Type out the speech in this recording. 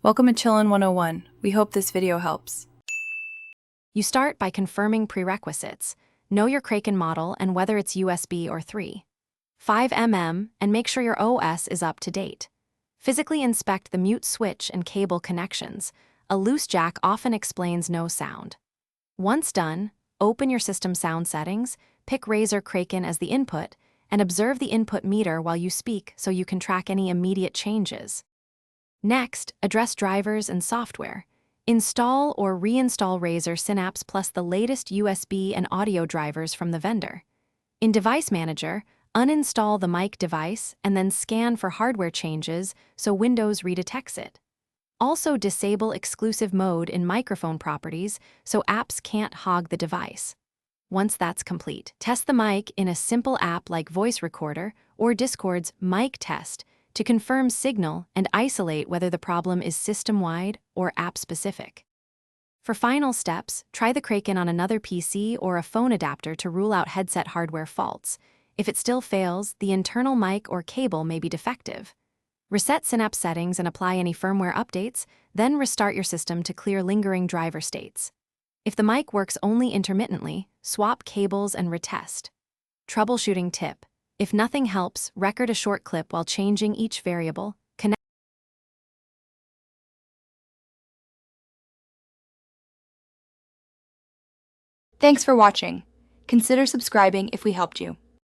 Welcome to Chillin' 101. We hope this video helps. You start by confirming prerequisites. Know your Kraken model and whether it's USB or 3.5 and make sure your OS is up to date. Physically inspect the mute switch and cable connections. A loose jack often explains no sound. Once done, open your system sound settings, pick Razer Kraken as the input, and observe the input meter while you speak so you can track any immediate changes. Next, address drivers and software. Install or reinstall Razer Synapse plus the latest USB and audio drivers from the vendor. In Device Manager, uninstall the mic device and then scan for hardware changes so Windows redetects it. Also disable exclusive mode in microphone properties so apps can't hog the device. Once that's complete, test the mic in a simple app like Voice Recorder or Discord's Mic Test to confirm signal and isolate whether the problem is system-wide or app-specific. For final steps, try the Kraken on another PC or a phone adapter to rule out headset hardware faults. If it still fails, the internal mic or cable may be defective. Reset Synapse settings and apply any firmware updates, then restart your system to clear lingering driver states. If the mic works only intermittently, swap cables and retest. Troubleshooting tip: if nothing helps, record a short clip while changing each variable. Thanks for watching. Consider subscribing if we helped you.